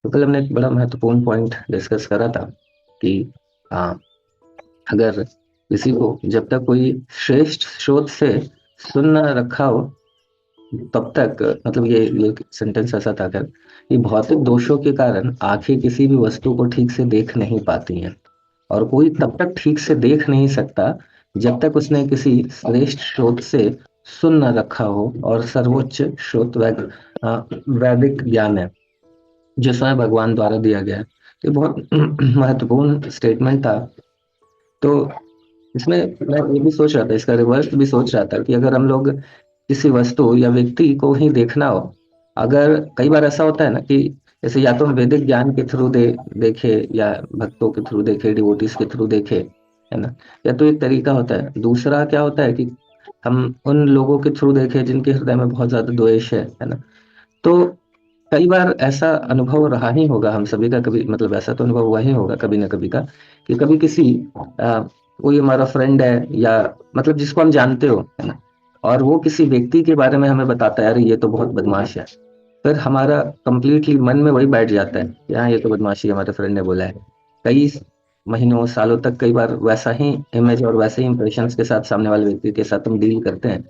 तो कल हमने एक बड़ा महत्वपूर्ण पॉइंट डिस्कस करा था कि आ, अगर किसी को जब तक कोई श्रेष्ठ स्रोत से सुन न रखा हो तब तक, मतलब ये सेंटेंस ऐसा था कर कि भौतिक दोषों के कारण आंखें किसी भी वस्तु को ठीक से देख नहीं पाती हैं। और कोई तब तक ठीक से देख नहीं सकता जब तक उसने किसी श्रेष्ठ स्रोत से सुन न रखा हो। और सर्वोच्च स्रोत वैदिक ज्ञान है जो स्वयं भगवान द्वारा दिया गया है। तो ये बहुत महत्वपूर्ण स्टेटमेंट था। तो इसमें मैं ये भी सोच रहा था, इसका रिवर्स भी सोच रहा था कि अगर हम लोग किसी वस्तु या व्यक्ति को ही देखना हो, अगर कई बार ऐसा होता है ना कि जैसे या तो हम वैदिक ज्ञान के थ्रू देखे, या भक्तों के थ्रू देखे, डिवोटीज के थ्रू देखे, है ना। या तो एक तरीका होता है, दूसरा क्या होता है कि हम उन लोगों के थ्रू देखे जिनके हृदय में बहुत ज्यादा द्वेष है ना। तो कई बार ऐसा अनुभव रहा ही होगा हम सभी का, कभी मतलब ऐसा तो अनुभव हुआ ही होगा कभी ना कभी का, कि कभी किसी आ, कोई हमारा फ्रेंड है या मतलब जिसको हम जानते हो, है ना, और वो किसी व्यक्ति के बारे में हमें बताता है, अरे ये तो बहुत बदमाश है। फिर हमारा कंप्लीटली मन में वही बैठ जाता है कि हाँ, ये तो बदमाशी हमारे फ्रेंड ने बोला है। कई महीनों सालों तक कई बार वैसा ही इमेज और वैसे ही इंप्रेशंस के साथ सामने वाले व्यक्ति के साथ हम डील करते हैं।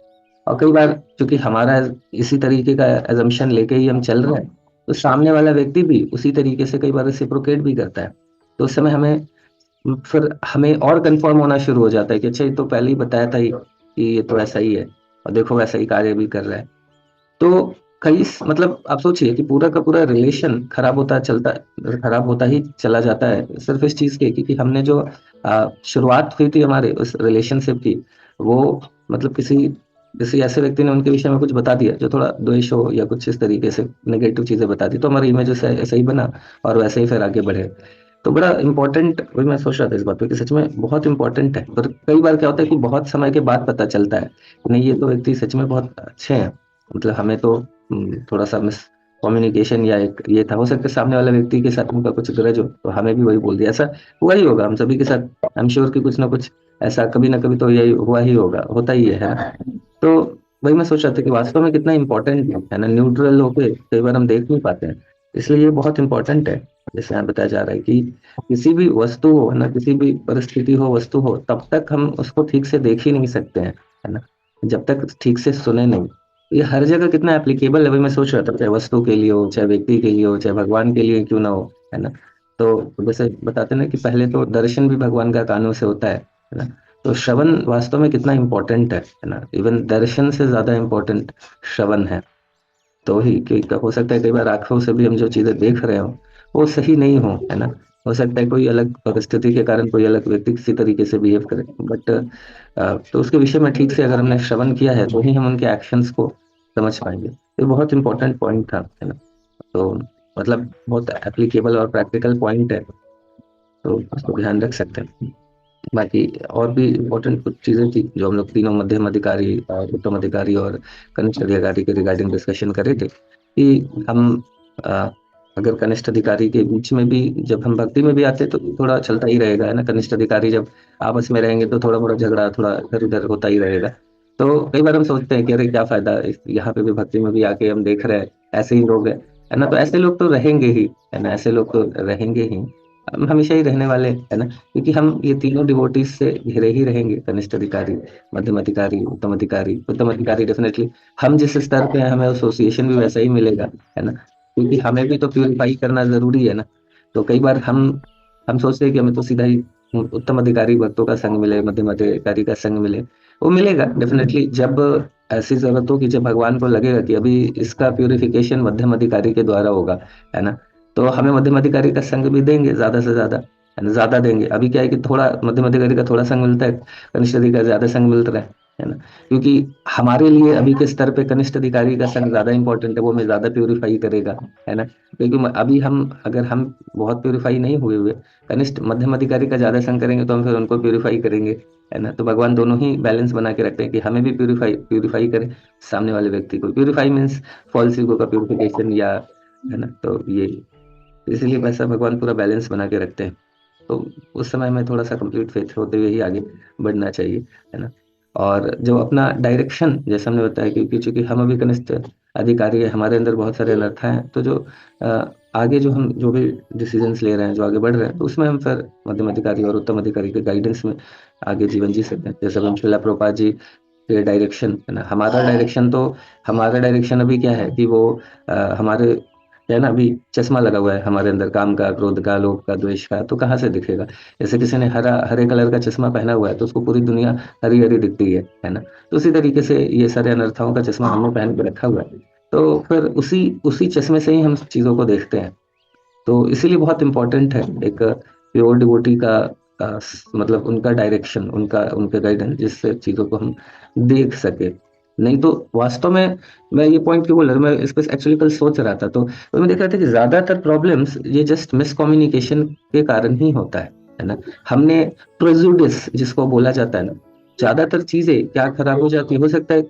और कई बार क्योंकि हमारा इसी तरीके का एजम्पशन लेके ही हम चल रहे हैं, तो सामने वाला व्यक्ति भी उसी तरीके से कई बार रेसिप्रोकेट भी करता है। तो उस समय फिर हमें और कंफर्म होना शुरू हो जाता है कि अच्छा, ये तो पहले ही बताया था ही कि ये तो ऐसा ही है, और देखो वैसा ही कार्य भी कर रहा है। तो मतलब आप सोचिए कि पूरा का पूरा रिलेशन खराब होता ही चला जाता है, सिर्फ इस चीज के कि हमने जो शुरुआत हुई थी हमारे उस रिलेशनशिप की, वो मतलब किसी किसी ऐसे व्यक्ति ने उनके विषय में कुछ बता दिया जो थोड़ा द्वेष हो या कुछ इस तरीके से नेगेटिव चीजें बता दी, तो हमारी इमेज ऐसा ही बना और वैसे ही फिर आगे बढ़े। तो बड़ा इंपॉर्टेंट, वही मैं सोच रहा था इस बात पे कि सच में बहुत इंपॉर्टेंट है। पर कई बार क्या होता है कि बहुत समय के बाद पता चलता है कि नहीं, ये तो व्यक्ति सच में बहुत अच्छे हैं। मतलब हमें तो थोड़ा सा मिस कम्युनिकेशन या एक ये था, हो सकता है सामने वाले व्यक्ति के साथ उनका कुछ ग्रज हो तो हमें भी वही बोल दिया। ऐसा हुआ ही होगा हम सभी के साथ, आई एम श्योर कि कुछ ना कुछ ऐसा कभी ना कभी तो यही हुआ ही होगा, होता ही है ना? तो वही मैं सोच रहा था कि वास्तव में कितना इंपॉर्टेंट है ना, न्यूट्रल होके कई बार हम देख नहीं पाते हैं, इसलिए ये बहुत इंपॉर्टेंट है। जैसे यहाँ बताया जा रहा है कि किसी भी वस्तु हो, है ना, किसी भी परिस्थिति हो, वस्तु हो, तब तक हम उसको ठीक से देख ही नहीं सकते हैं, है ना, जब तक ठीक से सुने नहीं। ये हर जगह कितना एप्लीकेबल है, वही मैं सोच रहा था, चाहे वस्तु के लिए हो, चाहे व्यक्ति के लिए हो, चाहे भगवान के लिए क्यों ना हो, है ना। तो जैसे बताते हैं ना कि पहले तो दर्शन भी भगवान का कानों से होता है ना। तो श्रवण वास्तव में कितना इंपॉर्टेंट है ना, इवन दर्शन से ज्यादा इंपॉर्टेंट श्रवण है। तो ही कि हो सकता है कई बार आंखों से भी हम जो चीजें देख रहे हो वो सही नहीं हो, है ना। हो सकता है कोई अलग परिस्थिति के कारण कोई अलग व्यक्ति किसी तरीके से बिहेव करे, बट तो उसके विषय में ठीक से अगर हमने श्रवण किया है तो ही हम उनके एक्शंस को समझ पाएंगे। ये बहुत इंपॉर्टेंट पॉइंट था, है ना। तो मतलब बहुत एप्लीकेबल और प्रैक्टिकल पॉइंट है, तो उसको ध्यान रख सकते हैं। बाकी और भी इम्पोर्टेंट कुछ चीजें थी जो हम लोग तीनों, मध्यम अधिकारी और उत्तम अधिकारी और कनिष्ठ अधिकारी के रिगार्डिंग डिस्कशन कर रहे थे कि हम अ, अगर कनिष्ठ अधिकारी के बीच में भी जब हम भक्ति में भी आते हैं तो थोड़ा चलता ही रहेगा, है ना। कनिष्ठ अधिकारी जब आपस में रहेंगे तो थोड़ा मोड़ा झगड़ा थोड़ा इधर उधर होता ही रहेगा। तो कई बार हम सोचते हैं कि अरे क्या फायदा, यहाँ पे भी भक्ति में भी आके हम देख रहे हैं ऐसे ही लोग हैं, है ना। तो ऐसे लोग तो रहेंगे ही, है ना, ऐसे लोग तो रहेंगे ही, हम हमेशा ही रहने वाले, है ना। क्योंकि हम ये तीनों डिवोटीज से घिरे ही रहेंगे, कनिष्ठ अधिकारी, मध्यम अधिकारी, उत्तम अधिकारी। उत्तम अधिकारी डेफिनेटली हम जिस स्तर पे हैं हमें एसोसिएशन भी वैसा ही मिलेगा, है ना, क्योंकि हमें भी तो प्यूरिफाई करना जरूरी है ना। तो कई बार हम सोचते हैं कि हमें तो सीधा ही उत्तम अधिकारी भक्तों का संग मिले, मध्यम अधिकारी का संग मिले। वो मिलेगा डेफिनेटली जब ऐसी जरूरत हो कि जब भगवान को लगेगा कि अभी इसका प्यूरिफिकेशन मध्यम अधिकारी के द्वारा होगा, है ना। तो हमें मध्यम अधिकारी का संग भी देंगे ज्यादा से ज्यादा, है ना, ज्यादा देंगे। अभी क्या है कि थोड़ा मध्यम अधिकारी का थोड़ा संग मिलता है, कनिष्ठ अधिकारी का ज्यादा संग मिल रहा है ना। क्योंकि हमारे लिए अभी के स्तर पे कनिष्ठ अधिकारी का संग ज्यादा इंपॉर्टेंट है, वो हमें ज्यादा प्यूरिफाई करेगा, है ना। क्योंकि अभी अगर हम बहुत प्यूरिफाई नहीं हुए हुए, कनिष्ठ मध्यम अधिकारी का ज्यादा संग करेंगे तो हम फिर उनको प्यूरिफाई करेंगे, है ना। तो भगवान दोनों ही बैलेंस बना के रखते हैं कि हमें भी प्यूरिफाई प्यूरिफाई करें, सामने वाले व्यक्ति को प्यूरिफाई मीन्स फॉल्स ईगो का प्यूरिफिकेशन, या है ना। तो ये इसलिए वैसा भगवान पूरा बैलेंस बना के रखते हैं। तो उस समय में थोड़ा सा कंप्लीट फेथ होते हुए ही आगे बढ़ना चाहिए, है ना। और जो अपना डायरेक्शन, जैसे हमने बताया, क्योंकि चूंकि हम अभी कनिष्ठ अधिकारी है, हमारे अंदर बहुत सारे अनर्था हैं, तो जो आगे जो हम जो भी डिसीजंस ले रहे हैं, जो आगे बढ़ रहे हैं, तो उसमें हम फिर मध्यम अधिकारी और उत्तम अधिकारी के गाइडेंस में आगे जीवन जी सकते हैं। जैसे हम शिला प्रभुपाद जी के डायरेक्शन है ना, हमारा डायरेक्शन अभी क्या है कि वो हमारे क्या है ना, अभी चश्मा लगा हुआ है हमारे अंदर, काम का, क्रोध का, लोभ का, द्वेष का, तो कहाँ से दिखेगा? जैसे किसी ने हरे कलर का चश्मा पहना हुआ है तो उसको पूरी दुनिया हरी हरी दिखती है ना। तो उसी तरीके से ये सारे अनर्थाओं का चश्मा हमने पहन के रखा हुआ है, तो फिर उसी उसी चश्मे से ही हम चीजों को देखते हैं। तो इसीलिए बहुत इंपॉर्टेंट है एक प्योर डिवोटी का मतलब उनका डायरेक्शन, उनका उनके गाइडेंस, जिससे चीजों को हम देख सके। नहीं तो वास्तव में, मैं ये पॉइंट क्यों बोल रहा था, मैं इस पर एक्चुअली कल सोच रहा था, तो मैं देख रहा था कि ज्यादातर प्रॉब्लम्स ये जस्ट मिसकम्युनिकेशन के कारण ही होता है ना। हमने प्रेजुडिस जिसको बोला जाता है ना, ज्यादातर चीजें क्या खराब हो जाती है, हो सकता है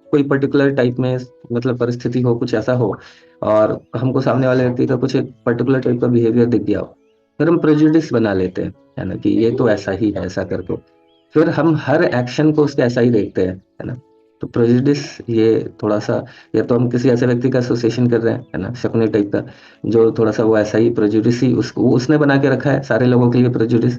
कोई पर्टिकुलर टाइप में मतलब परिस्थिति हो, कुछ ऐसा हो, और हमको सामने वाले व्यक्ति का कुछ एक पर्टिकुलर टाइप का बिहेवियर दिख गया हो, फिर हम प्रेजुडिस बना लेते हैं, है ना, कि ये तो ऐसा ही है, ऐसा करके फिर हम हर एक्शन को उसके ऐसा ही देखते हैं, है ना। तो प्रेजुडिस ये थोड़ा सा, या तो हम किसी ऐसे व्यक्ति का एसोसिएशन कर रहे हैं, है ना, शकुनी टाइप का, जो थोड़ा सा वो ऐसा ही प्रेजुडिस ही वो उसने बना के रखा है सारे लोगों के लिए प्रेजुडिस,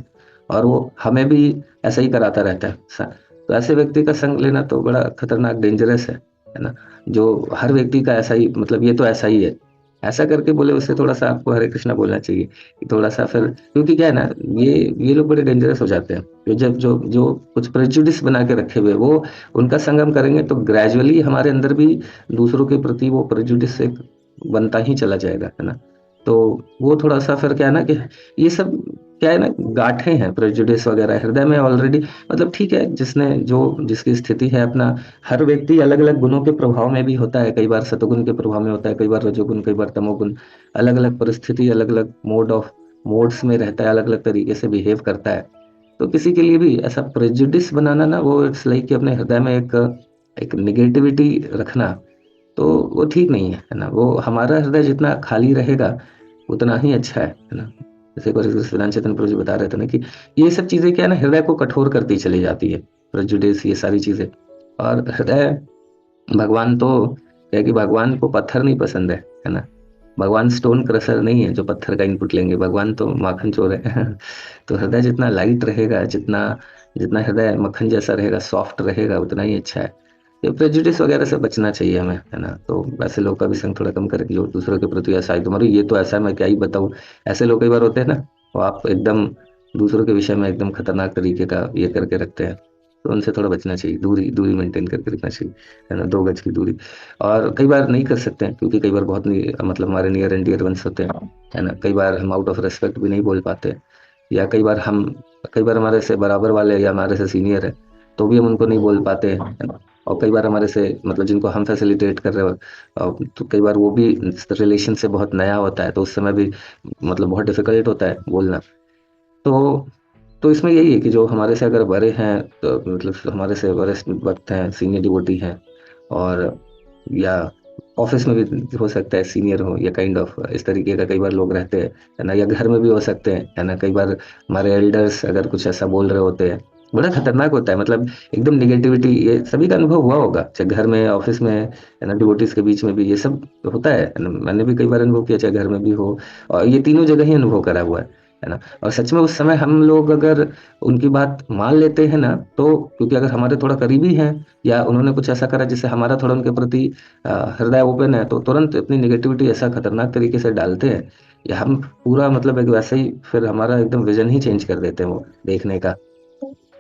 और वो हमें भी ऐसा ही कराता रहता है। तो ऐसे व्यक्ति का संग लेना तो बड़ा खतरनाक, डेंजरस है ना। जो हर व्यक्ति का ऐसा ही, मतलब ये तो ऐसा ही है, ऐसा करके बोले, उससे थोड़ा सा आपको हरे कृष्णा बोलना चाहिए कि थोड़ा सा फिर, क्योंकि क्या है ना, ये ये लोग बड़े डेंजरस हो जाते हैं। जो जब जो जो कुछ प्रेजुडिस बना के रखे हुए, वो उनका संगम करेंगे तो ग्रेजुअली हमारे अंदर भी दूसरों के प्रति वो प्रेजुडिस एक बनता ही चला जाएगा, है ना। तो वो थोड़ा सा फिर क्या है ना कि ये सब क्या है ना, गांठें हैं प्रेजुडिस वगैरह हृदय में ऑलरेडी। मतलब ठीक है, जिसने जो जिसकी स्थिति है अपना, हर व्यक्ति अलग अलग गुणों के प्रभाव में भी होता है, कई बार सतोगुण के प्रभाव में होता है, कई बार रजोगुण, कई बार तमोगुण, अलग अलग परिस्थिति, अलग अलग मोड्स में रहता है, अलग अलग तरीके से बिहेव करता है। तो किसी के लिए भी ऐसा प्रेजुडिस बनाना ना, वो इट्स लाइक कि अपने हृदय में एक एक निगेटिविटी रखना, तो वो ठीक नहीं है ना। वो हमारा हृदय जितना खाली रहेगा उतना ही अच्छा है ना। जैसे एक बार सदानंद चेतन प्रभु जी बता रहे थे ना कि ये सब चीजें क्या है ना, हृदय को कठोर करती चली जाती है, प्रेजुडिस, ये सारी चीजें। और हृदय, भगवान तो क्या है कि भगवान को पत्थर नहीं पसंद है ना। भगवान स्टोन क्रशर नहीं है जो पत्थर का इनपुट लेंगे, भगवान तो माखन चोर है। तो हृदय जितना लाइट रहेगा, जितना जितना हृदय मक्खन जैसा रहेगा, सॉफ्ट रहेगा, उतना ही अच्छा है। ये प्रेजुडिस वगैरह से बचना चाहिए हमें, है ना। तो ऐसे लोग का भी संग थोड़ा कम करें, जो दूसरों के प्रति ऐसा है, तुम्हारे ये तो ऐसा है, मैं क्या ही बताऊँ। ऐसे लोग कई बार होते हैं ना, वो आप एकदम दूसरों के विषय में एकदम खतरनाक तरीके का ये करके रखते हैं, तो उनसे थोड़ा बचना चाहिए, दूरी दूरी मेंटेन करके रखना चाहिए, है ना, 2 गज की दूरी। और कई बार नहीं कर सकते हैं, क्योंकि कई बार बहुत मतलब हमारे नियर एंड डियर वंस होते हैं, है ना। कई बार हम आउट ऑफ रेस्पेक्ट भी नहीं बोल पाते, या कई बार हमारे से बराबर वाले या हमारे से सीनियर है, तो भी हम उनको नहीं बोल पाते हैं, है ना। और कई बार हमारे से मतलब जिनको हम फैसिलिटेट कर रहे हो, तो कई बार वो भी रिलेशन से बहुत नया होता है, तो उस समय भी मतलब बहुत डिफिकल्ट होता है बोलना। तो तो इसमें यही है कि जो हमारे से अगर बड़े हैं, तो मतलब हमारे से वरिष्ठ वक्त हैं, सीनियर डिवोटी हैं, और या ऑफिस में भी हो सकता है सीनियर हो, या काइंड ऑफ इस तरीके का कई बार लोग रहते हैं, है ना, या घर में भी हो सकते हैं, है ना। कई बार हमारे एल्डर्स अगर कुछ ऐसा बोल रहे होते हैं, बड़ा खतरनाक होता है, मतलब एकदम निगेटिविटी, ये सभी का अनुभव हुआ होगा, चाहे घर में, ऑफिस में, है ना, डिवोटीज के बीच में भी ये सब होता है ना? मैंने भी कई बार अनुभव किया, चाहे घर में भी हो, और ये तीनों जगह ही अनुभव करा हुआ है ना। और सच में उस समय हम लोग अगर उनकी बात मान लेते हैं ना, तो क्योंकि अगर हमारे थोड़ा करीबी हैं, या उन्होंने कुछ ऐसा करा जिससे हमारा थोड़ा उनके प्रति हृदय ओपन है, तो तुरंत अपनी निगेटिविटी ऐसा खतरनाक तरीके से डालते हैं, या हम पूरा मतलब एक वैसे ही फिर हमारा एकदम विजन ही चेंज कर देते हैं वो देखने का।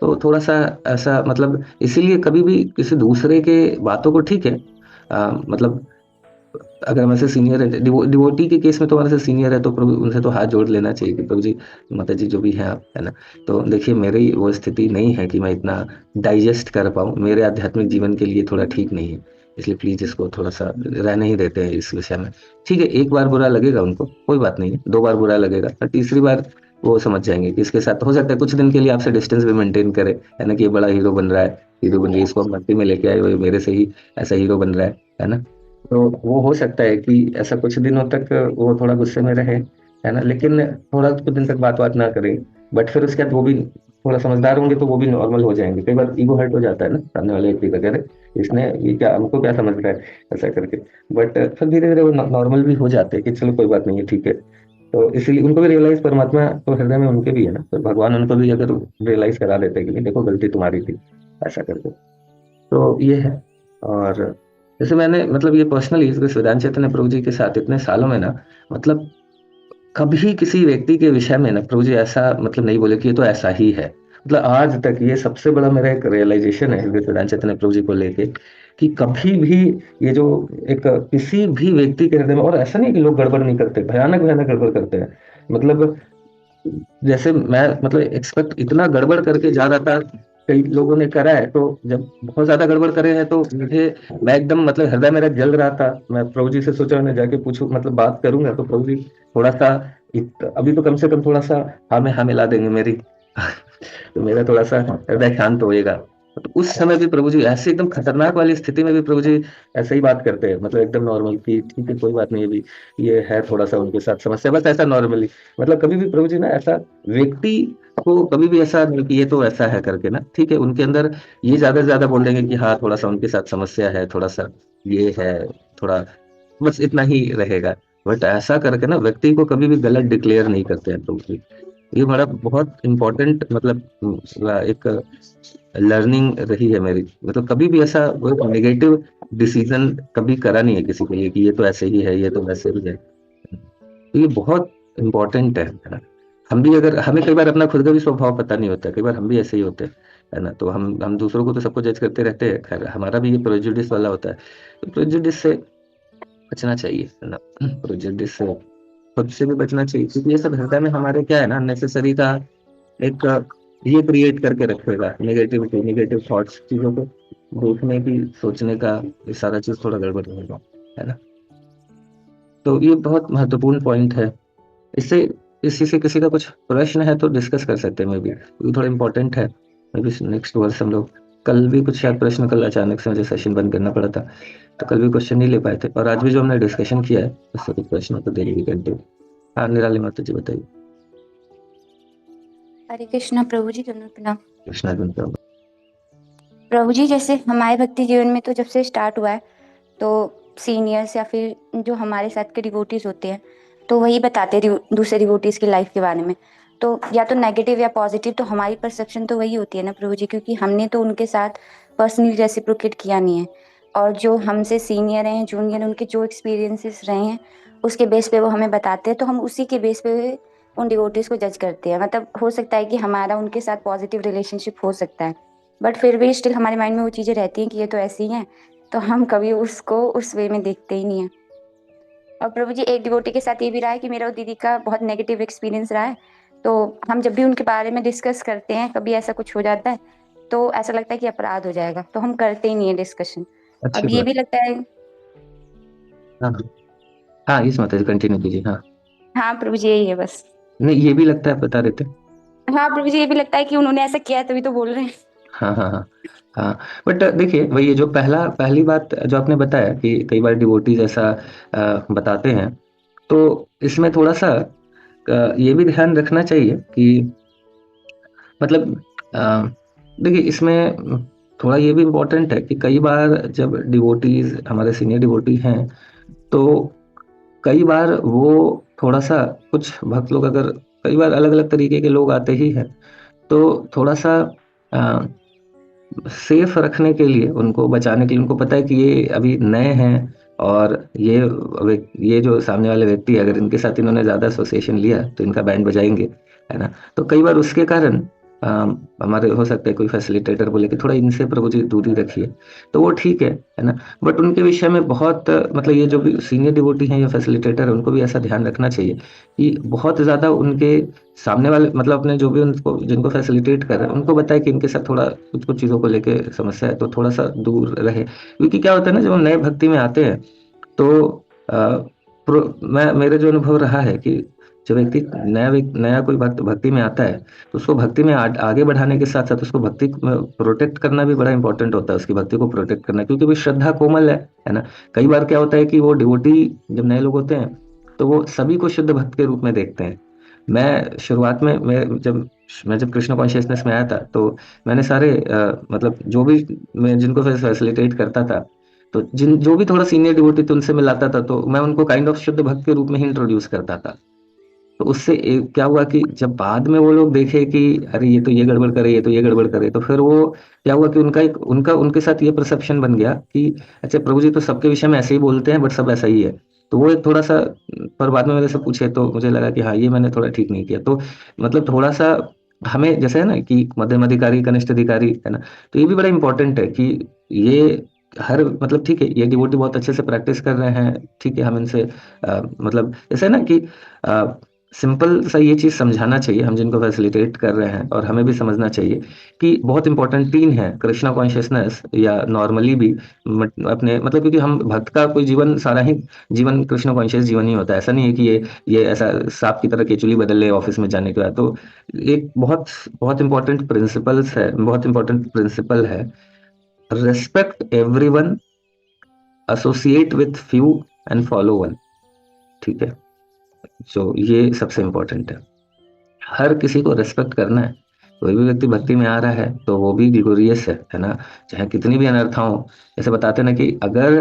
तो थोड़ा सा ऐसा मतलब, इसीलिए कभी भी किसी दूसरे के बातों को, ठीक है, मतलब अगर हमारे से सीनियर है, डिवोटी के केस में तो हमारे से सीनियर है, तो प्रभु उनसे तो हाथ जोड़ लेना चाहिए कि प्रभु जी, माता जी, जो भी है आप, है ना। तो देखिए, मेरी वो स्थिति नहीं है कि मैं इतना डाइजेस्ट कर पाऊँ, मेरे आध्यात्मिक जीवन के लिए थोड़ा ठीक नहीं है, इसलिए प्लीज इसको थोड़ा सा रहने ही देते हैं इस विषय में। ठीक है, एक बार बुरा लगेगा उनको, कोई बात नहीं है, 2 बार बुरा लगेगा, और तीसरी बार वो समझ जाएंगे कि इसके साथ हो सकता है कुछ दिन के लिए आपसे डिस्टेंस भी मेंटेन करे, है ना, कि ये बड़ा हीरो बन रहा है, हीरो बन रही है, इसको हम भक्ति में लेके आए हुए, मेरे से ही ऐसा हीरो बन रहा है ना। तो वो हो सकता है कि ऐसा कुछ दिनों तक वो थोड़ा गुस्से में रहे, है ना, लेकिन थोड़ा कुछ दिन तक बात बात ना करें, बट फिर उसके बाद वो भी थोड़ा समझदार होंगे तो वो भी नॉर्मल हो जाएंगे। कई बार ईगो हर्ट हो जाता है ना सामने वाले व्यक्ति का, कह रहे इसने ये क्या, हमको क्या समझ रहा है, ऐसा करके। बट फिर धीरे धीरे वो नॉर्मल भी हो जाते हैं कि चलो कोई बात नहीं है, ठीक है। तो इसीलिए उनको भी रियलाइज, परमात्मा तो हृदय में उनके भी है ना, तो भगवान उनको भी अगर रियलाइज करा देते हैं कि नहीं देखो गलती तुम्हारी थी, ऐसा करके। तो ये है। और जैसे मैंने मतलब ये पर्सनली इस वेदांत चैतन्य प्रभु जी के साथ इतने सालों में ना, मतलब कभी किसी व्यक्ति के विषय में ना प्रभु जी ऐसा मतलब नहीं बोले कि ये तो ऐसा ही है। मतलब आज तक ये सबसे बड़ा मेरा एक रियलाइजेशन है वेदांत चैतन्य प्रभु जी को लेके, कि कभी भी ये जो एक किसी भी व्यक्ति के हृदय में, और ऐसा नहीं कि लोग गड़बड़ नहीं करते, भयानक भयानक गड़बड़ करते हैं। मतलब जैसे मैं मतलब एक्सपेक्ट इतना गड़बड़ करके जा रहा था, कई लोगों ने करा है, तो जब बहुत ज्यादा गड़बड़ करे हैं तो मुझे, मैं एकदम मतलब हृदय मेरा जल रहा था। मैं प्रभु जी से सोचा मैं जाके पूछूं, मतलब बात करूंगा तो प्रभु जी थोड़ा सा अभी तो कम से कम थोड़ा सा हाँ में हाँ मिला देंगे मेरी तो मेरा थोड़ा सा हृदय शांत होएगा। तो उस समय भी प्रभु जी ऐसे एकदम खतरनाक वाली स्थिति में भी प्रभु जी ऐसे ही बात करते हैं, मतलब एकदम नॉर्मल कि ठीक है कोई बात नहीं, अभी ये है थोड़ा सा उनके साथ समस्या, बस ऐसा नॉर्मली। मतलब कभी भी प्रभु जी ना ऐसा व्यक्ति को कभी भी ऐसा नहीं कि ये तो ऐसा है करके ना, ठीक है उनके अंदर ये ज्यादा से ज्यादा बोल देंगे कि हाँ थोड़ा सा उनके साथ समस्या है, थोड़ा सा ये है, थोड़ा, बस इतना ही रहेगा। बट ऐसा करके ना व्यक्ति को कभी भी गलत डिक्लेयर नहीं करते हैं प्रभु जी। ये बड़ा बहुत इम्पोर्टेंट मतलब एक लर्निंग रही है मेरी। मतलब कभी भी ऐसा नेगेटिव डिसीजन कभी करा नहीं है किसी के लिए कि ये तो ऐसे ही है, ये तो वैसे ही है। तो ये बहुत इम्पोर्टेंट है ना। हम भी अगर, हमें कई बार अपना खुद का भी स्वभाव पता नहीं होता, कई बार हम भी ऐसे ही होते हैं, है ना। तो हम दूसरों को तो सबको जज करते रहते हैं, खैर हमारा भी ये प्रेजुडिस वाला होता है। तो प्रेजुडिस से बचना चाहिए, है ना। प्रेजुडिस से खुद से भी बचना चाहिए, क्योंकि ये सब हृदय में हमारे क्या है ना, नेसेसरी का एक ये क्रिएट करके रखेगा, नेगेटिविटी, नेगेटिव थॉट्स, चीजों को देखने की, सोचने का, ये सारा चीज थोड़ा गड़बड़ रहेगा, है ना। तो ये बहुत महत्वपूर्ण पॉइंट है। इससे इसी से किसी का कुछ प्रश्न है तो डिस्कस कर सकते हैं, मे बी ये थोड़ा इंपॉर्टेंट है। मे बी नेक्स्ट वर्ष हम लोग, कल भी कुछ शायद प्रश्न, कल अचानक से मुझे सेशन बंद करना पड़ा था, तो कल भी क्वेश्चन नहीं ले पाए थे, और आज भी जो हमने डिस्कशन किया है उससे कुछ प्रश्न तो दे कंटिन्यू। हाँ निराली माता जी बताइए। हरे कृष्णा प्रभु जी, दोनों प्रणाम। कृष्णा गुंजा। प्रभु जी, जैसे हमारे भक्ति जीवन में तो जब से स्टार्ट हुआ है, तो सीनियर्स या फिर जो हमारे साथ के डिवोटीज होते हैं, तो वही बताते हैं दूसरे डिवोटीज की लाइफ के बारे में। तो या तो नेगेटिव या पॉजिटिव, तो हमारी परसेप्शन तो वही होती है ना प्रभु जी, क्योंकि हमने तो उनके साथ पर्सनली रेसिप्रोकेट किया नहीं है। और जो हमसे सीनियर हैं, जूनियर, उनके जो एक्सपीरियंसेस रहे हैं, उसके बेस पे वो हमें बताते हैं, तो हम उसी के बेस पे उन डिवोटीज को जज करते हैं। मतलब हो सकता है कि हमारा उनके साथ पॉजिटिव रिलेशनशिप हो सकता है, बट फिर भी स्टिल हमारे माइंड में वो चीज़ें रहती हैं कि ये तो ऐसी ही हैं, तो हम कभी उसको उस वे में देखते ही नहीं है। और प्रभु जी, एक डिवोटी के साथ ये भी रहा है कि मेरा और दीदी का बहुत नेगेटिव एक्सपीरियंस रहा है, तो हम जब भी उनके बारे में डिस्कस करते हैं, कभी ऐसा कुछ हो जाता है तो ऐसा लगता है कि अपराध हो जाएगा, तो हम करते ही नहीं है डिस्कशन। अच्छी अब ये बात। भी लगता है। हाँ हाँ, इस माता जी कंटिन्यू कीजिए। हाँ हाँ प्रभु जी, यही है बस। नहीं, ये भी लगता है, बता रहे थे। हाँ प्रभु जी, ये भी लगता है कि उन्होंने ऐसा किया है तभी तो बोल रहे हैं। हाँ हाँ हाँ हाँ। बट देखिए वही, ये जो पहली बात जो आपने बताया कि कई बार डिवोटीज ऐसा बताते हैं, तो इसमें थोड़ा सा ये भी ध्यान रखना चाहिए कि मतलब अ, देखिए इसमें थोड़ा ये भी इम्पोर्टेंट है कि कई बार जब डिवोटीज हमारे सीनियर डिवोटी हैं, तो कई बार वो थोड़ा सा, कुछ भक्त लोग अगर, कई बार अलग अलग तरीके के लोग आते ही हैं, तो थोड़ा सा सेफ रखने के लिए, उनको बचाने के लिए, उनको पता है कि ये अभी नए हैं, और ये जो सामने वाले व्यक्ति है, अगर इनके साथ इन्होंने ज्यादा एसोसिएशन लिया तो इनका बैंड बजाएंगे, है ना। तो कई बार उसके कारण हमारे हो सकता है कोई फैसिलिटेटर बोले कि थोड़ा इनसे प्रभु जी दूरी रखिए, तो वो ठीक है ना। बट उनके विषय में बहुत मतलब ये जो भी सीनियर डिवोटी हैं या फैसिलिटेटर है, उनको भी ऐसा ध्यान रखना चाहिए कि बहुत ज्यादा उनके सामने वाले, मतलब अपने जो भी उनको जिनको फैसिलिटेट कर रहे हैं, उनको बताए कि इनके साथ थोड़ा कुछ कुछ चीज़ों को लेके समस्या है, तो थोड़ा सा दूर रहे। क्योंकि क्या होता है ना, जब हम नए भक्ति में आते हैं, तो मैं, मेरे जो अनुभव रहा है कि जो व्यक्ति नया कोई भक्ति में आता है, तो उसको भक्ति में आगे बढ़ाने के साथ साथ उसको भक्ति प्रोटेक्ट करना भी बड़ा इंपॉर्टेंट होता है, उसकी भक्ति को प्रोटेक्ट करना, क्योंकि भी श्रद्धा कोमल है ना। कई बार क्या होता है कि वो डिवोटी जब नए लोग होते हैं, तो वो सभी को शुद्ध भक्त के रूप में देखते हैं। मैं शुरुआत में, मैं जब मैं जब कृष्ण कॉन्शियसनेस में आया था तो मैंने सारे मतलब जो भी मैं जिनको फैसिलिटेट करता था, तो जिन जो भी थोड़ा सीनियर डिवोटी थे उनसे मिलाता था, तो मैं उनको काइंड ऑफ शुद्ध भक्त के रूप में ही इंट्रोड्यूस करता था। तो उससे क्या हुआ कि जब बाद में वो लोग देखे कि अरे ये तो ये गड़बड़ करे, ये तो ये गड़बड़ करे, तो फिर वो क्या हुआ कि उनका एक उनका उनके साथ ये परसेप्शन बन गया कि अच्छा प्रभु जी तो सबके विषय में ऐसे ही बोलते हैं, बट सब ऐसा ही है। तो वो एक थोड़ा सा, पर बाद में मेरे से पूछे तो मुझे लगा कि हाँ ये मैंने थोड़ा ठीक नहीं किया। तो मतलब थोड़ा सा हमें जैसे है ना कि मध्यम अधिकारी कनिष्ठ अधिकारी है ना, तो ये भी बड़ा इंपॉर्टेंट है कि ये हर मतलब ठीक है ये डिवोटी बहुत अच्छे से प्रैक्टिस कर रहे हैं, ठीक है हम इनसे मतलब जैसे है ना कि सिंपल सा ये चीज समझाना चाहिए हम जिनको फैसिलिटेट कर रहे हैं, और हमें भी समझना चाहिए कि बहुत इंपॉर्टेंट तीन है कृष्णा कॉन्शियसनेस या नॉर्मली भी अपने मतलब, क्योंकि हम भक्त का कोई जीवन सारा ही जीवन कृष्ण कॉन्शियस जीवन ही होता है। ऐसा नहीं है कि ये ऐसा सांप की तरह केचुली बदल ले ऑफिस में जाने के बाद। तो एक बहुत बहुत इंपॉर्टेंट प्रिंसिपल्स है, बहुत इंपॉर्टेंट प्रिंसिपल है, respect everyone, associate with few and follow one. ठीक है, तो ये सबसे इंपॉर्टेंट है, हर किसी को रेस्पेक्ट करना है। कोई भी व्यक्ति भक्ति में आ रहा है तो वो भी ग्लोरियस है ना, चाहे कितनी भी अनर्था हो। जैसे बताते हैं ना कि अगर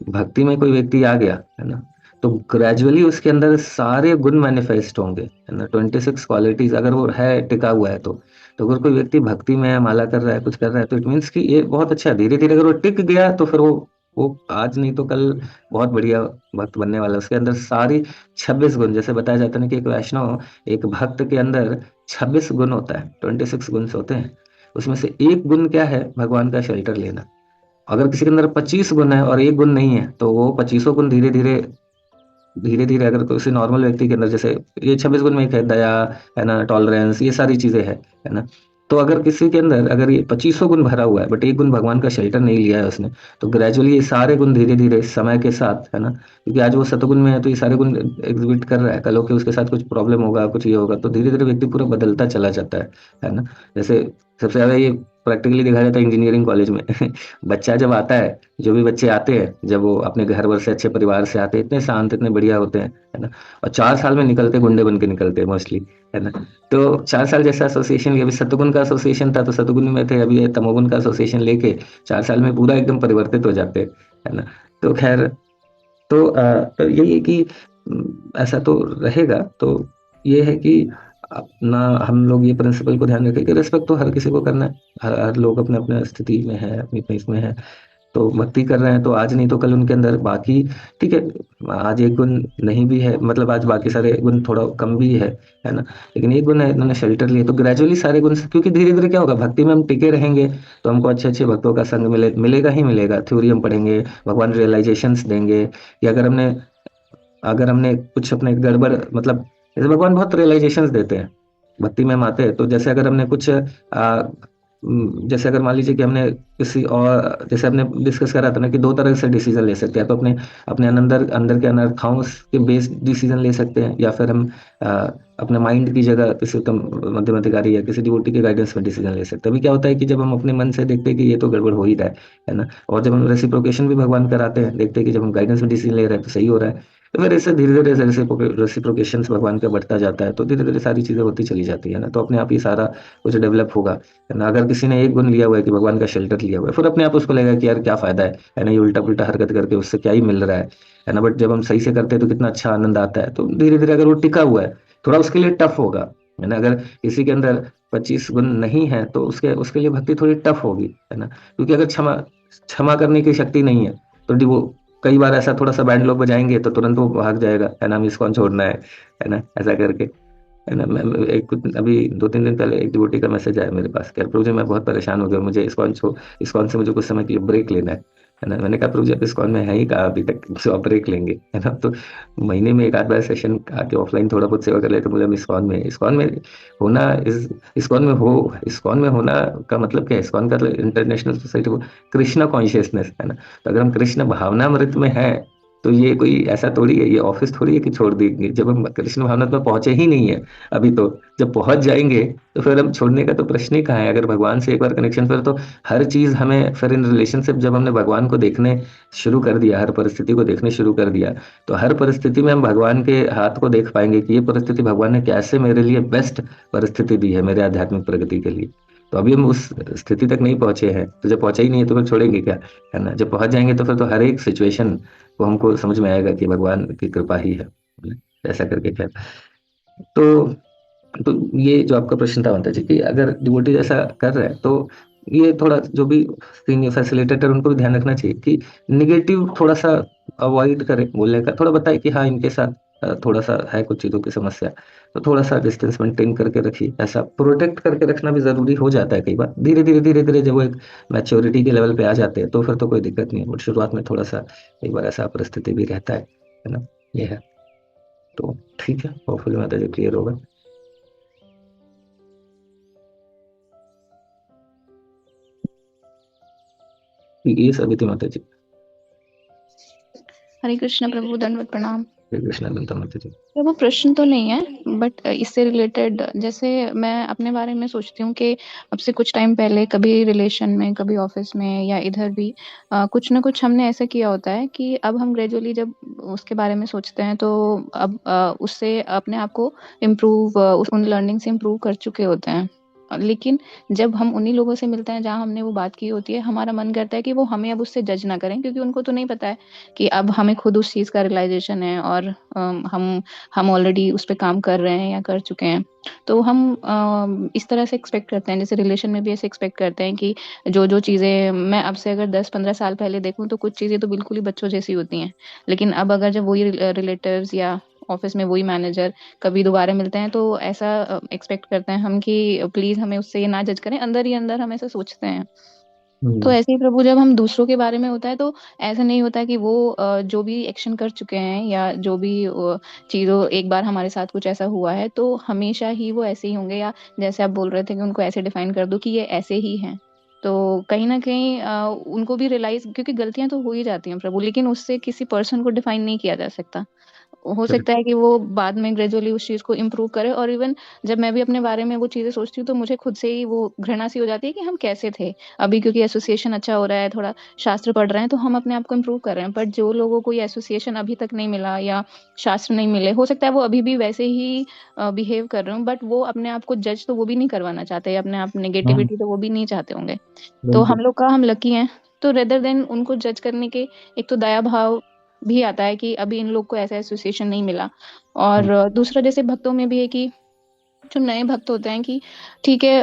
भक्ति में कोई व्यक्ति आ गया है ना, तो ग्रेजुअली उसके अंदर सारे गुण मैनिफेस्ट होंगे है ना, 26 क्वालिटीज अगर वो है टिका हुआ है तो अगर कोई व्यक्ति भक्ति में है, माला कर रहा है, कुछ कर रहा है, तो इट मीन्स कि ये बहुत अच्छा है। धीरे धीरे अगर वो टिक गया तो फिर वो आज नहीं तो कल बहुत बढ़िया भक्त बनने वाला है। उसके अंदर सारी 26 गुण, जैसे बताया जाता है ना कि एक वैष्णव एक भक्त के अंदर 26 गुण होता है, 26 गुण होते हैं। उसमें से एक गुण क्या है, भगवान का शेल्टर लेना। अगर किसी के अंदर 25 गुण है और एक गुण नहीं है, तो वो 25 गुण धीरे धीरे धीरे धीरे अगर किसी नॉर्मल व्यक्ति के अंदर, जैसे ये 26 गुण में एक है दया, है ना, टॉलरेंस, ये सारी चीजें है ना। तो अगर किसी के अंदर अगर ये 25 गुण भरा हुआ है बट एक गुण भगवान का शेल्टर नहीं लिया है उसने, तो ग्रेजुअली ये सारे गुण धीरे धीरे समय के साथ है ना, क्योंकि आज वो सतगुण में है तो ये सारे गुण एग्जिबिट कर रहा है, कल होके उसके साथ कुछ प्रॉब्लम होगा, कुछ ये होगा, तो धीरे धीरे व्यक्ति पूरा बदलता चला जाता है ना। जैसे सबसे ज्यादा ये प्रैक्टिकली दिखाया जाता है इंजीनियरिंग कॉलेज में बच्चा जब आता है, जो भी बच्चे आते हैं जब वो अपने घर वर से अच्छे परिवार से आते हैं, इतने शांत इतने बढ़िया होते हैं है ना, और 4 साल में निकलते गुंडे बन के निकलते हैं मोस्टली, है ना। तो 4 साल जैसा एसोसिएशन लिया, अभी सतगुण का एसोसिएशन था तो सतगुण में थे, अभी ये तमोगुण का एसोसिएशन लेके 4 साल में पूरा एकदम परिवर्तित हो जाते हैं, है ना। तो खैर, तो यही है कि ऐसा तो रहेगा। तो ये है कि अपना हम लोग ये प्रिंसिपल को ध्यान रखें कि रिस्पेक्ट तो हर किसी को करना है। हर लोग अपने अपने स्थिति में है, अपनी अपनी इसमें है, तो भक्ति कर रहे हैं तो आज नहीं तो कल उनके अंदर बाकी, ठीक है, आज एक गुण नहीं भी है, मतलब आज बाकी सारे गुण थोड़ा कम भी है ना, लेकिन एक गुण है इन्होंने शेल्टर लिए, तो ग्रेजुअली सारे गुण क्योंकि धीरे धीरे क्या होगा, भक्ति में हम टिके रहेंगे तो हमको अच्छे अच्छे भक्तों का संग मिलेगा ही मिलेगा, थ्योरी हम पढ़ेंगे, भगवान रियलाइजेशंस देंगे। कि अगर हमने कुछ अपने गड़बड़ मतलब, जैसे भगवान बहुत रियलाइजेशंस देते हैं भक्ति में हम आते हैं, तो जैसे अगर हमने कुछ जैसे अगर मान लीजिए कि हमने किसी और, जैसे हमने डिस्कस करा था ना कि दो तरह से डिसीजन ले सकते हैं, तो अपने अपने अंदर अंदर के अनर्थाओं के बेस्ड डिसीजन ले सकते हैं, या फिर हम अ, अपने माइंड की जगह किसी उत्तम मध्यम अधिकारी या किसी डिवोटी के गाइडेंस में डिसीजन ले सकते हैं। अभी क्या होता है कि जब हम अपने मन से देखते हैं कि ये तो गड़बड़ हो ही रहा है ना, और जब हम रेसिप्रोकेशन भी भगवान कराते हैं, देखते हैं कि जब हम गाइडेंस में डिसीजन ले रहे हैं तो सही हो रहा है, तो फिर ऐसे धीरे धीरे रेसिप्रोकेशन भगवान का बढ़ता जाता है, तो धीरे धीरे सारी चीजें होती चली जाती है ना, तो अपने आप ही सारा कुछ डेवलप होगा, है ना। अगर किसी ने एक गुण लिया हुआ है कि भगवान का शेल्टर लिया हुआ है, फिर अपने आप उसको लगेगा कि यार क्या फायदा है ना, ये उल्टा पुल्टा हरकत करके उससे क्या ही मिल रहा है ना। बट जब हम सही से करते हैं तो कितना अच्छा आनंद आता है। तो धीरे धीरे अगर वो टिका हुआ है, थोड़ा उसके लिए टफ होगा, है ना। अगर किसी के अंदर 25 गुण नहीं है तो उसके उसके लिए भक्ति थोड़ी टफ होगी, है ना, क्योंकि अगर क्षमा क्षमा करने की शक्ति नहीं है तो वो कई बार ऐसा थोड़ा सा बैंड लोग बजाएंगे तो तुरंत वो भाग जाएगा, है ना, हमें इसको छोड़ना है ना, ऐसा करके, है ना। अभी 2-3 दिन पहले एक डिवोटी का मैसेज आया मेरे पास, कह प्रभु जी मैं बहुत परेशान हो गया, मुझे इस्कॉन से मुझे कुछ समय के लिए ब्रेक लेना है ना। मैंने कहा प्रभु जी आप इस्कॉन में है ही कहा अभी तक जो आप ब्रेक लेंगे, है ना। तो महीने में एक आध बार सेशन आके ऑफलाइन थोड़ा बहुत सेवा कर ले, तो बोले हम इस्कॉन में होना इस इस्कॉन में होना का मतलब क्या है, इस्कॉन का तो इंटरनेशनल सोसाइटी कृष्णा कॉन्शियसनेस है ना। तो अगर हम कृष्ण भावनामृत में है तो ये कोई ऐसा थोड़ी है, ये ऑफिस थोड़ी है कि छोड़ देंगे जब हम कृष्ण भावनात्म में पहुंचे ही नहीं है अभी। तो जब पहुंच जाएंगे तो फिर हम छोड़ने का तो प्रश्न ही कहाँ है। अगर भगवान से एक बार कनेक्शन, फिर तो हर चीज हमें, फिर इन रिलेशनशिप जब हमने भगवान को देखने शुरू कर दिया, हर परिस्थिति को देखने शुरू कर दिया, तो हर परिस्थिति में हम भगवान के हाथ को देख पाएंगे कि ये परिस्थिति भगवान ने कैसे मेरे लिए बेस्ट परिस्थिति दी है मेरे आध्यात्मिक प्रगति के लिए। तो अभी हम उस स्थिति तक नहीं पहुंचे हैं, तो जब पहुंचा ही नहीं है तो फिर छोड़ेंगे क्या, है ना। जब पहुंच जाएंगे तो फिर तो हर एक सिचुएशन को हमको समझ में आएगा कि भगवान की कृपा ही है, ऐसा करके क्या। तो तो ये जो आपका प्रश्न था वंता जी, कि अगर डिवोटी ऐसा कर रहे हैं तो ये थोड़ा जो भी सीनियर फैसिलिटेटर उनको भी ध्यान रखना चाहिए कि निगेटिव थोड़ा सा अवॉइड करें बोलने का, थोड़ा बताए कि हाँ इनके साथ थोड़ा सा है कुछ चीजों की समस्या, तो थोड़ा सा डिस्टेंस मेंटेन करके रखिए। ऐसा प्रोटेक्ट करके रखना भी जरूरी हो जाता है कई बार। धीरे धीरे जब वो एक मैच्योरिटी के लेवल पे आ जाते हैं तो फिर तो कोई दिक्कत नहीं है, बट शुरुआत में थोड़ा सा कई बार ऐसा परिस्थिति भी रहता है ना। ये है। तो ठीक है, होपफुली माता जी क्लियर होगा। ये सभी थी माता जी। हरे कृष्ण प्रभु, दंडवत प्रणाम। हरे कृष्णा दंता माता जी। प्रभु प्रश्न तो नहीं है, बट इससे रिलेटेड जैसे मैं अपने बारे में सोचती हूँ कि अब से कुछ टाइम पहले कभी रिलेशन में, कभी ऑफिस में या इधर भी कुछ ना कुछ हमने ऐसा किया होता है कि अब हम ग्रेजुअली जब उसके बारे में सोचते हैं तो अब उससे अपने आप को इम्प्रूव, उन लर्निंग से इम्प्रूव कर चुके होते हैं। लेकिन जब हम उन्हीं लोगों से मिलते हैं जहाँ हमने वो बात की होती है, हमारा मन करता है कि वो हमें अब उससे जज ना करें, क्योंकि उनको तो नहीं पता है कि अब हमें खुद उस चीज़ का रियलाइजेशन है और हम ऑलरेडी उस पे काम कर रहे हैं या कर चुके हैं। तो हम इस तरह से एक्सपेक्ट करते हैं, जैसे रिलेशन में भी ऐसे एक्सपेक्ट करते हैं कि जो चीज़ें मैं अब से अगर 10-15 साल पहले देखूं तो कुछ चीज़ें तो बिल्कुल ही बच्चों जैसी होती हैं, लेकिन अब अगर जब वही रिलेटिव्स या ऑफिस में वही मैनेजर कभी दोबारा मिलते हैं तो ऐसा एक्सपेक्ट करते हैं हम कि प्लीज हमें उससे ये ना जज करें, अंदर ही अंदर हम ऐसा सोचते हैं। तो ऐसे ही प्रभु जब हम दूसरों के बारे में होता है तो ऐसा नहीं होता कि वो जो भी एक्शन कर चुके हैं या जो भी चीज़ों, एक बार हमारे साथ कुछ ऐसा हुआ है तो हमेशा ही वो ऐसे ही होंगे, या जैसे आप बोल रहे थे कि उनको ऐसे डिफाइन कर दो कि ये ऐसे ही हैं। तो कहीं ना कहीं उनको भी रियलाइज, क्योंकि गलतियां तो हो ही जाती हैं प्रभु, लेकिन उससे किसी पर्सन को डिफाइन नहीं किया जा सकता। हो सकता है कि वो बाद में ग्रेजुअली उस चीज को इम्प्रूव करे। और इवन जब मैं भी अपने बारे में वो चीजें सोचती हूँ तो मुझे खुद से ही वो घृणा सी हो जाती है कि हम कैसे थे। अभी क्योंकि एसोसिएशन अच्छा हो रहा है, थोड़ा शास्त्र पढ़ रहे हैं, तो हम अपने आप को इम्प्रूव कर रहे हैं। बट जो लोगों को ये एसोसिएशन अभी तक नहीं मिला या शास्त्र नहीं मिले, हो सकता है वो अभी भी वैसे ही बिहेव कर रहे हो, बट वो अपने आप को जज तो वो भी नहीं करवाना चाहते, अपने आप हाँ नेगेटिविटी तो वो भी नहीं चाहते होंगे। तो बिल्कुल। हम लकी हैं। तो रेदर देन उनको जज करने के, एक तो दया भाव भी आता है कि अभी इन लोग को ऐसा एसोसिएशन नहीं मिला। हम्म, और दूसरा जैसे भक्तों में भी है कि जो नए भक्त होते हैं कि ठीक है,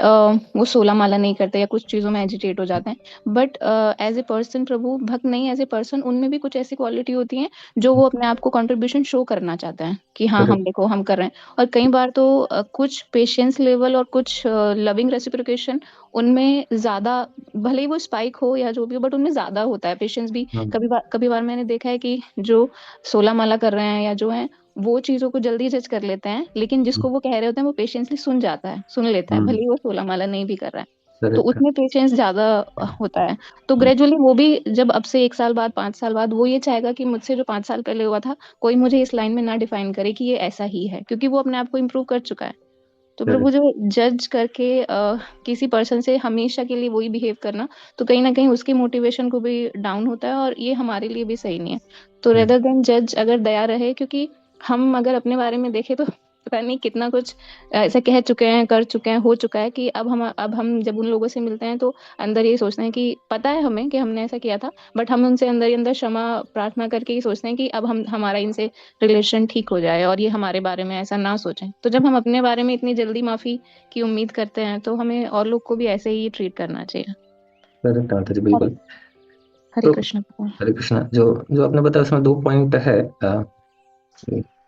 वो 16 माला नहीं करते या कुछ चीजों में एजिटेट हो जाते हैं, बट एज ए पर्सन, प्रभु भक्त नहीं, एज ए पर्सन उनमें भी कुछ ऐसी क्वालिटी होती है जो वो अपने आप को कंट्रीब्यूशन शो करना चाहते हैं कि हाँ हम करेक्ट। देखो हम कर रहे हैं। और कई बार तो कुछ पेशेंस लेवल और कुछ लविंग रेसिप्रोकेशन उनमें ज्यादा, भले ही वो स्पाइक हो या जो भी हो, बट उनमें ज्यादा होता है पेशेंस भी। हाँ कभी बार मैंने देखा है कि जो 16 माला कर रहे हैं या जो है वो चीजों को जल्दी जज कर लेते हैं, लेकिन जिसको वो कह रहे होते हैं वो पेशेंसली सुन जाता है, सुन लेता है, भले ही वो 16 माला नहीं भी कर रहा है। तो करेक्ट। उसमें पेशेंस ज्यादा होता है। तो ग्रेजुअली वो भी जब अब से 1 साल बाद, 5 साल बाद, वो ये चाहेगा कि मुझसे जो 5 साल पहले हुआ था कोई मुझे इस लाइन में ना डिफाइन करे कि ये ऐसा ही है, क्योंकि वो अपने आप को इम्प्रूव कर चुका है। तो प्रभु करेक्ट। जो जज करके किसी पर्सन से हमेशा के लिए वही बिहेव करना, तो कहीं ना कहीं उसकी मोटिवेशन को भी डाउन होता है और ये हमारे लिए भी सही नहीं है। तो रेदर देन जज, अगर दया रहे, क्योंकि हम अगर अपने बारे में देखें तो पता नहीं कितना कुछ ऐसा कह चुके हैं, कर चुके हैं, हो चुका है कि अब हम जब उन लोगों से मिलते हैं तो अंदर ये सोचते हैं कि पता है हमें कि हमने ऐसा किया था, बट हम उनसे अंदर ही अंदर क्षमा प्रार्थना करके ही सोचते हैं कि अब हम हमारा इनसे रिलेशन ठीक हो जाए और ये हमारे बारे में ऐसा ना सोचें। तो जब हम अपने बारे में इतनी जल्दी माफी की उम्मीद करते हैं तो हमें और लोग को भी ऐसे ही ट्रीट करना चाहिए। करेक्ट माता जी हरे बिल्कुल। हरे तो कृष्ण। हरे कृष्णा, जो जो आपने बताया उसमें दो पॉइंट है।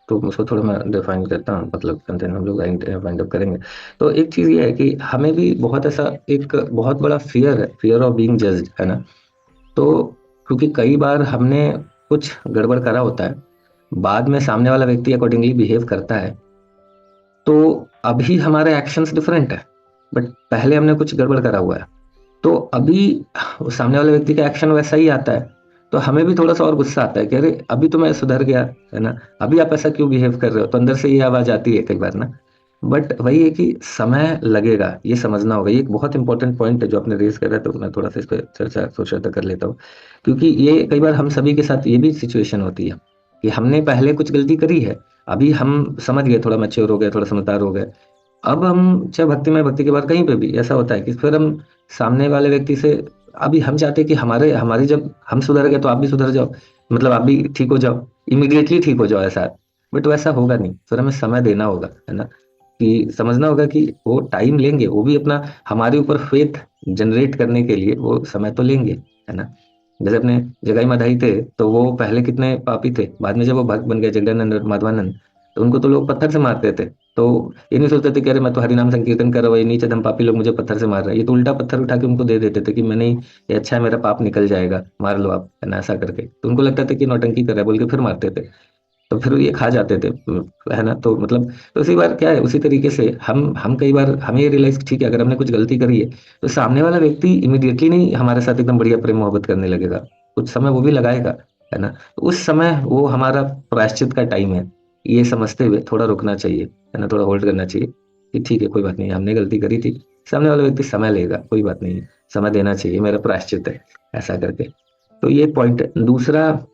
तो उसको थोड़ा मैं डिफाइन करता हूँ, मतलब कंटेंट हम लोग वाइंड अप करेंगे। तो एक चीज ये है कि हमें भी बहुत ऐसा एक बहुत बड़ा फियर है, फियर ऑफ बीइंग जज्ड, है ना। तो क्योंकि कई बार हमने कुछ गड़बड़ करा होता है, बाद में सामने वाला व्यक्ति अकॉर्डिंगली बिहेव करता है, तो अभी हमारे एक्शंस डिफरेंट है, बट पहले हमने कुछ गड़बड़ करा हुआ है, तो अभी सामने वाले व्यक्ति का एक्शन वैसा ही आता है। तो हमें भी थोड़ा सा और गुस्सा आता है कि अरे अभी तो मैं सुधर गया, है ना, अभी आप ऐसा क्यों बिहेव कर रहे हो, तो अंदर से ये आवाज आती है कई बार ना। बट वही है कि समय लगेगा, ये समझना होगा। ये एक बहुत इंपॉर्टेंट पॉइंट है जो आपने रेज करा, तो मैं थोड़ा सा इस पर चर्चा सोचा कर लेता हूँ। क्योंकि ये कई बार हम सभी के साथ ये भी सिचुएशन होती है कि हमने पहले कुछ गलती करी है, अभी हम समझ गए, थोड़ा मैच्योर हो गए, थोड़ा समझदार हो गए। अब हम चाहे भक्ति में, भक्ति के बाद कहीं पे भी ऐसा होता है कि फिर हम सामने वाले व्यक्ति से, अभी हम चाहते हैं कि हमारे हमारी जब हम सुधर गए तो आप भी सुधर जाओ, मतलब आप भी ठीक हो जाओ, इमीडिएटली ठीक हो जाओ ऐसा। बट वैसा होगा नहीं, फिर हमें समय देना होगा, है ना, कि समझना होगा कि वो टाइम लेंगे, वो भी अपना हमारे ऊपर फेथ जनरेट करने के लिए वो समय तो लेंगे, है ना। जैसे अपने जगाई माधाई थे, तो वो पहले कितने पापी थे, बाद में जब वो भक्त बन गए जगदानंद और माधवानंद, तो उनको तो लोग पत्थर से मारते थे। तो ये नहीं सोचते थे कि अरे मैं तो हरि नाम संकीर्तन कर रहा हूँ, ये नीचे धम पापी लोग मुझे पत्थर से मार रहे हैं, ये तो उल्टा पत्थर उठा के उनको दे देते थे कि मैं नहीं, ये अच्छा है, मेरा पाप निकल जाएगा, मार लो आप, है ना, ऐसा करके। तो उनको लगता था कि नौटंकी कर रहा है बोल के फिर मारते थे। तो फिर ये खा जाते थे, है ना। तो मतलब तो उसी बार क्या है, उसी तरीके से हम कई बार हमें ये रियलाइज, ठीक है, अगर हमने कुछ गलती करी है तो सामने वाला व्यक्ति इमीडिएटली नहीं हमारे साथ एकदम बढ़िया प्रेम मोहब्बत करने लगेगा, कुछ समय वो भी लगाएगा, है ना। तो उस समय वो हमारा प्रायश्चित का टाइम है, ये समझते हुए थोड़ा रुकना चाहिए, है ना, थोड़ा होल्ड करना चाहिए कि ठीक है, कोई बात नहीं, हमने गलती करी थी, सामने वाला व्यक्ति समय लेगा, कोई बात नहीं, समय देना चाहिए, मेरा प्रायश्चित है, ऐसा करके। तो ये पॉइंट है। दूसरा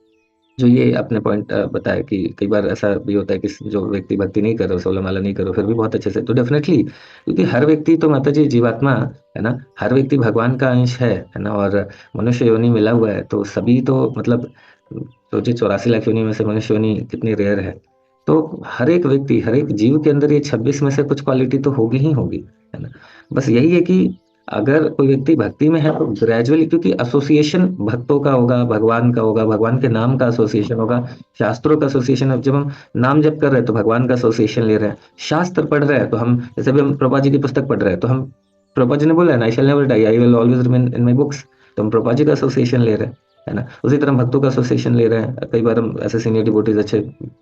जो ये आपने पॉइंट बताया कि कई बार ऐसा भी होता है कि जो व्यक्ति भक्ति नहीं कर रहा, सोलह माला नहीं करो, फिर भी बहुत अच्छे से, तो डेफिनेटली, क्योंकि हर व्यक्ति तो माता जी जीवात्मा, है ना, हर व्यक्ति भगवान का अंश है ना, और मनुष्य योनि मिला हुआ है, तो सभी तो मतलब सोचिए 84 लाख योनि में से मनुष्य योनि कितनी रेयर है। तो हर एक व्यक्ति, हर एक जीव के अंदर ये 26 में से कुछ क्वालिटी तो होगी ही होगी, है ना। बस यही है कि अगर कोई व्यक्ति भक्ति में है तो ग्रेजुअली, क्योंकि एसोसिएशन भक्तों का होगा, भगवान का होगा, भगवान के नाम का एसोसिएशन होगा, शास्त्रों का एसोसिएशन। अब जब हम नाम जप कर रहे हैं तो भगवान का एसोसिएशन ले रहे हैं, शास्त्र पढ़ रहे हैं तो हम, जैसे भी हम प्रभा जी की पुस्तक पढ़ रहे हैं तो हम, प्रभा जी ने बोला है ना, I shall never die, I will always remain in my books, तो हम प्रभा जी का एसोसिएशन ले रहे हैं, है ना। उसी तरह हम भक्तों का एसोसिएशन ले रहे हैं, कई बार हम ऐसे सीनियर डिवोटीज, अच्छे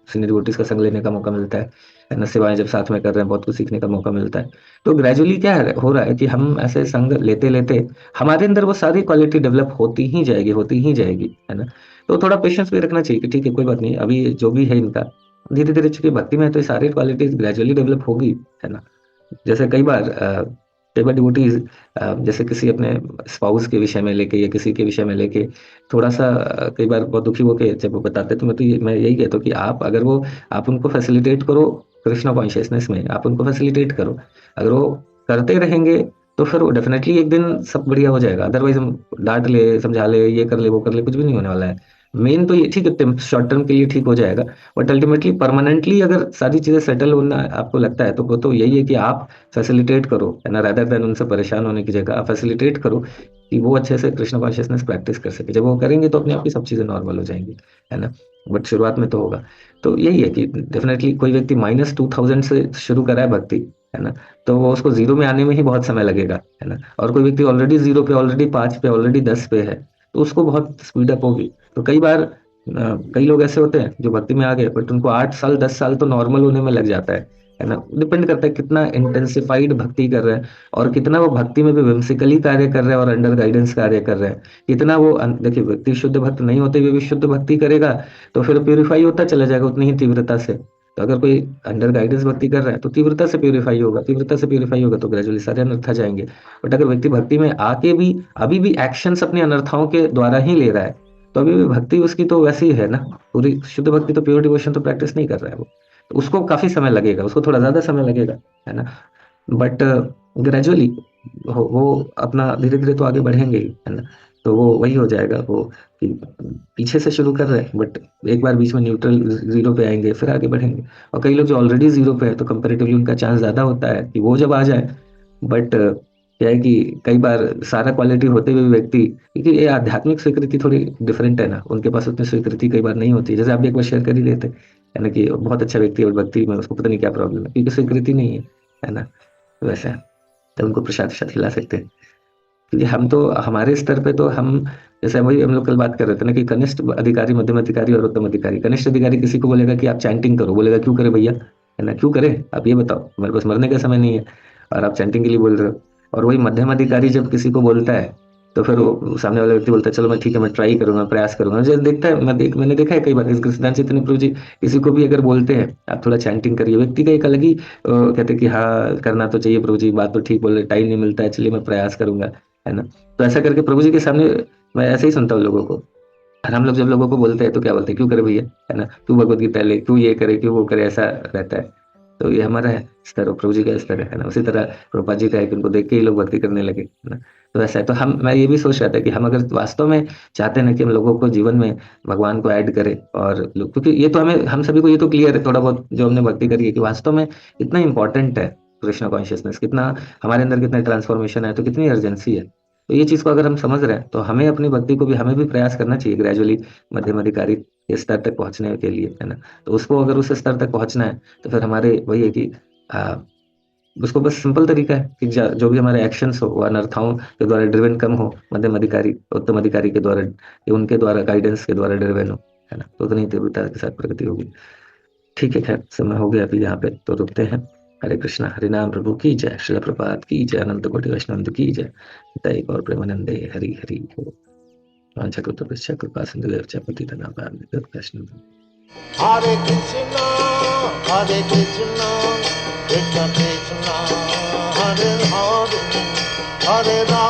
सीनियर डिवोटीज का संग लेने का मौका मिलता है ना, सेवाएं जब साथ में कर रहे हैं बहुत कुछ सीखने का मौका मिलता है। तो ग्रेजुअली क्या हो रहा है कि हम ऐसे संग लेते लेते हमारे अंदर वो सारी क्वालिटी डेवलप होती ही जाएगी, होती ही जाएगी, है ना। तो थोड़ा पेशेंस भी रखना चाहिए कि ठीक है, कोई बात नहीं, अभी जो भी है इनका धीरे धीरे, चूंकि भक्ति में है तो ये सारी क्वालिटीज ग्रेजुअली डेवलप होगी, है ना। जैसे कई बार डिवोटीज जैसे किसी अपने स्पाउस के विषय में लेके या किसी के विषय में लेके थोड़ा सा कई बार बहुत दुखी होके जब वो बताते, तो मैं यही कहता हूँ कि आप अगर वो, आप उनको फैसिलिटेट करो कृष्णा कॉन्शियसनेस में, आप उनको फैसिलिटेट करो, अगर वो करते रहेंगे तो फिर वो डेफिनेटली एक दिन सब बढ़िया हो जाएगा। अदरवाइज हम डांट ले, समझा ले, ये कर ले, वो कर ले, कुछ भी नहीं होने वाला है। मेन तो ये, ठीक है, शॉर्ट टर्म के लिए ठीक हो जाएगा, बट अल्टीमेटली परमानेंटली अगर सारी चीजें सेटल होना आपको लगता है तो वो तो यही है कि आप फैसिलिटेट करो, है ना, रादर देन उनसे परेशान होने की जगह आप फैसिलिटेट करो कि वो अच्छे से कृष्ण कॉन्शियसनेस प्रैक्टिस कर सके। जब वो करेंगे तो अपने आप ही सब चीजें नॉर्मल हो जाएंगी, है ना। बट शुरुआत में तो होगा। तो यही है कि डेफिनेटली कोई व्यक्ति -2000 से शुरू करा है भक्ति, है ना, तो वो उसको जीरो में आने में ही बहुत समय लगेगा, है ना। और कोई व्यक्ति ऑलरेडी जीरो पे, ऑलरेडी 5 पे, ऑलरेडी 10 पे है, तो उसको बहुत स्पीड अप होगी। तो कई बार कई लोग ऐसे होते हैं जो भक्ति में आ गए बट उनको 8 साल 10 साल तो नॉर्मल होने में लग जाता है ना। डिपेंड करता है कितना इंटेंसिफाइड भक्ति कर रहे हैं और कितना वो भक्ति में भी विम्सिकली कार्य कर रहे हैं और अंडर गाइडेंस कार्य कर रहे हैं, कितना वो देखिए, व्यक्ति शुद्ध भक्त नहीं होते हुए भी शुद्ध भक्ति करेगा तो फिर प्यूरिफाई होता चला जाएगा उतनी ही तीव्रता से। तो अगर कोई अंडर गाइडेंस भक्ति कर रहा है तो तीव्रता से प्यूरिफाई होगा, तीव्रता से प्यूरिफाई होगा तो ग्रेजुअली सारे अनर्था जाएंगे। बट अगर व्यक्ति भक्ति में आके भी अभी भी एक्शंस अपने अनर्थाओं के द्वारा ही ले रहा है तो अभी भी भक्ति उसकी तो वैसी ही है ना, पूरी शुद्ध भक्ति तो प्योर डिवोशन तो प्रैक्टिस नहीं कर रहा है वो, तो उसको काफी समय लगेगा, उसको थोड़ा ज्यादा समय लगेगा, है ना। बट ग्रेजुअली वो अपना धीरे धीरे तो आगे बढ़ेंगे ही, है ना। तो वो वही हो जाएगा वो कि पीछे से शुरू कर रहे हैं बट एक बार बीच में न्यूट्रल जीरो पे आएंगे फिर आगे बढ़ेंगे। और कई लोग जो ऑलरेडी जीरो पे है तो कंपेरेटिवली उनका चांस ज्यादा होता है कि वो जब आ जाए। बट क्या है कि कई बार सारा क्वालिटी होते हुए भी व्यक्ति, क्योंकि ये आध्यात्मिक स्वीकृति थोड़ी डिफरेंट है ना, उनके पास उतनी स्वीकृति कई बार नहीं होती। जैसे आप भी एक बार शेयर कर ही लेते, है ना, कि बहुत अच्छा व्यक्ति है और भक्ति में उसको पता नहीं क्या प्रॉब्लम है क्योंकि स्वीकृति नहीं है ना। वैसा तो उनको प्रसाद प्रसाद खिला सकते हैं, क्योंकि हम तो हमारे स्तर पे तो हम, जैसे वही हम लोग कल बात कर रहे थे ना कि कनिष्ठ अधिकारी, मध्यम अधिकारी और उत्तम अधिकारी। कनिष्ठ अधिकारी किसी को बोलेगा कि आप चैंटिंग करो, बोलेगा क्यों करे भैया, है ना, क्यों करे आप ये बताओ, मेरे पास मरने का समय नहीं है और आप चैंटिंग के लिए बोल रहे हो। और वही मध्यम अधिकारी जब किसी को बोलता है तो फिर वो सामने वाला व्यक्ति बोलता है चलो मैं ठीक है, मैं ट्राई करूंगा, प्रयास करूंगा। जब देखता है, मैंने देखा है कई बार इस कृष्णदान चैतन्य प्रभु जी किसी को भी अगर बोलते हैं आप थोड़ा चैंटिंग करिए, व्यक्ति का एक अलग ही कहते हैं कि हाँ करना तो चाहिए प्रभु जी, बात तो ठीक बोल रहे, टाइम नहीं मिलता है, चलिए मैं प्रयास करूंगा, है ना। तो ऐसा करके प्रभु जी के सामने मैं ऐसे ही सुनता हूँ लोगों को। और हम लोग जब लोगों को बोलते हैं तो क्या बोलते हैं, क्यों करे भैया, है ना, क्यों भगवत गीता ले, क्यों ये करे, क्यों वो करे, ऐसा रहता है। तो ये हमारा है स्तर, और प्रभु जी का स्तर है ना। उसी तरह प्रभुपाद जी का है कि उनको देख के ही लोग भक्ति करने लगे, है ना। तो ऐसा है। तो मैं ये भी सोच रहा था कि हम अगर वास्तव में चाहते हैं ना कि हम लोगों को जीवन में भगवान को ऐड करें, और क्योंकि ये तो हमें, हम सभी को ये तो क्लियर है थोड़ा बहुत जो हमने भक्ति करी है, कि वास्तव में इतना इंपॉर्टेंट है कृष्ण कॉन्शियसनेस, कितना हमारे अंदर कितना ट्रांसफॉर्मेशन है, तो कितनी अर्जेंसी है। तो ये चीज को अगर हम समझ रहे हैं तो हमें अपनी भक्ति को भी, हमें भी प्रयास करना चाहिए ग्रेजुअली मध्यम अधिकारी के स्तर तक पहुंचने के लिए, है ना। तो उसको अगर उस स्तर तक पहुंचना है तो फिर हमारे वही है कि उसको बस सिंपल तरीका है कि जो भी हमारे एक्शंस हो वो अनर्थाओं के द्वारा ड्रिवन कम हो, मध्यम अधिकारी उत्तम अधिकारी के द्वारा, उनके द्वारा गाइडेंस के द्वारा ड्रिवन हो, है ना। तो उतनी तीव्रता के साथ प्रगति होगी। ठीक है, खैर समय हो गया अभी यहाँ पे, तो रुकते हैं। हरे कृष्णा, हरि नाम प्रभु की जय, श्रील प्रभात की जय, अनंत कोटि वैष्णव की जय, हिताई गौर प्रेमानंदे, हरि हरि बोल। वाञ्छाकल्पतरुभ्यश्च कृपा सिन्धुभ्यश्च पतितनां पावनेभ्यो वैष्णवेभ्यो। Hare Krishna, Hare Krishna, Krishna Krishna, Hare Hare, Hare Rama.